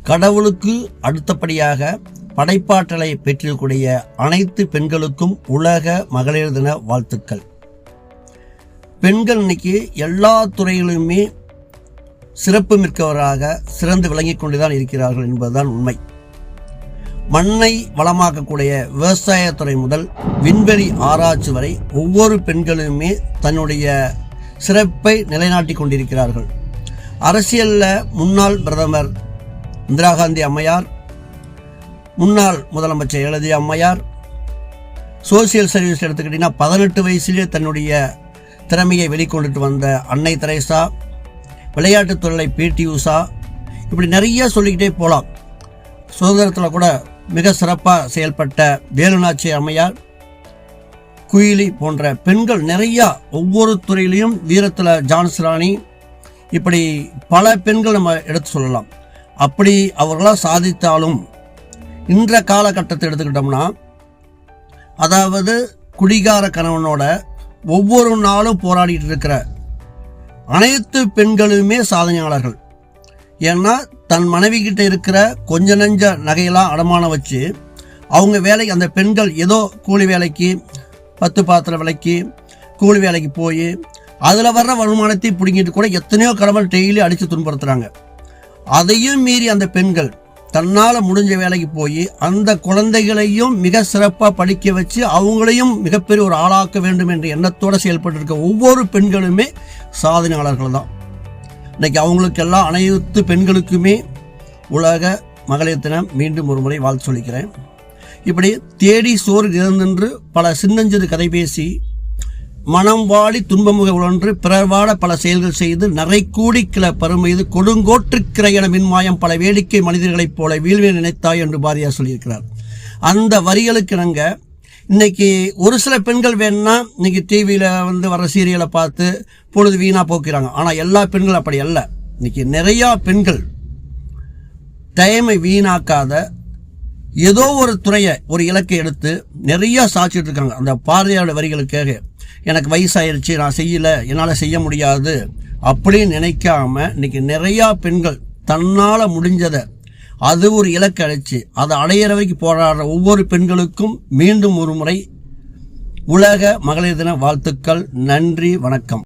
கடவுளுக்கு அடுத்தபடியாக படைப்பாற்றலை பெற்றிருக்கூடிய அனைத்து பெண்களுக்கும் உலக மகளிர் தின வாழ்த்துக்கள். பெண்கள் இன்னைக்கு எல்லா துறைகளிலுமே சிறப்பு மிக்கவராக சிறந்து விளங்கிக் கொண்டுதான் இருக்கிறார்கள் என்பதுதான் உண்மை. மண்ணை வளமாக்கக்கூடிய விவசாயத்துறை முதல் விண்வெளி ஆராய்ச்சி வரை ஒவ்வொரு பெண்களுமே தன்னுடைய சிறப்பை நிலைநாட்டி கொண்டிருக்கிறார்கள். அரசியலில் முன்னாள் பிரதமர் இந்திரா காந்தி அம்மையார், முன்னாள் முதலமைச்சர் ஜெயலலிதா அம்மையார், சோசியல் சர்வீஸ் எடுத்துக்கிட்டிங்கன்னா 18 வயசிலே தன்னுடைய திறமையை வெளிக்கொண்டுட்டு வந்த அன்னை தெரேசா, விளையாட்டுத்துறை பிடி உஷா, இப்படி நிறைய சொல்லிக்கிட்டே போகலாம். சுதந்திரத்தில் கூட மிக சிறப்பாக செயல்பட்ட வேலுநாச்சி அம்மையார், குயிலி போன்ற பெண்கள் நிறையா ஒவ்வொரு துறையிலையும் வீரத்தில் ஜான்சி ராணி, இப்படி பல பெண்கள் நம்ம எடுத்து சொல்லலாம். அப்படி அவர்களாக சாதித்தாலும் இன்ற காலகட்டத்தை எடுத்துக்கிட்டோம்னா, அதாவது குடிகார கணவனோட ஒவ்வொரு நாளும் போராடிட்டு இருக்கிற அனைத்து பெண்களுமே சாதனையாளர்கள். ஏன்னா தன் மனைவி கிட்ட இருக்கிற கொஞ்ச நெஞ்ச நகையெல்லாம் அடமானம் வச்சு அவங்க வேலை, அந்த பெண்கள் ஏதோ கூலி வேலைக்கு 10 பாத்திர விலைக்கு கூலி வேலைக்கு போய் அதில் வர்ற வருமானத்தை பிடிங்கிட்டு கூட எத்தனையோ கடவுள் டெய்லி அடித்து துன்புறுத்துறாங்க. அதையும் மீறி அந்த பெண்கள் தன்னால் முடிஞ்ச வேலைக்கு போய் அந்த குழந்தைகளையும் மிக சிறப்பாக படிக்க வச்சு அவங்களையும் மிகப்பெரிய ஒரு ஆளாக்க வேண்டும் என்ற எண்ணத்தோடு செயல்பட்டு இருக்க ஒவ்வொரு பெண்களுமே சாதனையாளர்கள் தான். இன்னைக்கு அவங்களுக்கெல்லாம் அனைத்து பெண்களுக்குமே உலக மகளிர் தினம் மீண்டும் ஒரு முறை வாழ்த்து சொல்லிக்கிறேன். இப்படி தேடி சோறு நிறந்தென்று பல சின்னஞ்சிறு கதை பேசி மனம் வாடி துன்பமுக உழன்று பிறர் வாட பல செயல்கள் செய்து நரை கூடி கிள பருமைது கொடுங்கோற்று கிரையன மின்மாயம் பல வேடிக்கை மனிதர்களைப் போல வீழ்வே நினைத்தாய் என்று பாரதியார் சொல்லியிருக்கிறார். அந்த வரிகளுக்கு இணங்க இன்னைக்கு ஒரு சில பெண்கள் வேணும்னா இன்னைக்கு டிவியில் வர சீரியலை பார்த்து பொழுது வீணாக போக்குறாங்க. ஆனால் எல்லா பெண்களும் அப்படி அல்ல. இன்னைக்கு நிறையா பெண்கள் டைமை வீணாக்காத ஏதோ ஒரு துறையை ஒரு இலக்கை எடுத்து நிறையா சாட்சிட்டு இருக்காங்க. அந்த பாரதியாரோட வரிகளுக்காக எனக்கு வயசாயிருச்சு, நான் செய்யலை, என்னால் செய்ய முடியாது அப்படின்னு நினைக்காம இன்னைக்கு நிறையா பெண்கள் தன்னால் முடிஞ்சதை அது ஒரு இலக்கை அடைச்சு அதை அடையிற வரைக்கும் போராடுற ஒவ்வொரு பெண்களுக்கும் மீண்டும் ஒரு முறை உலக மகளிர் தின வாழ்த்துக்கள். நன்றி, வணக்கம்.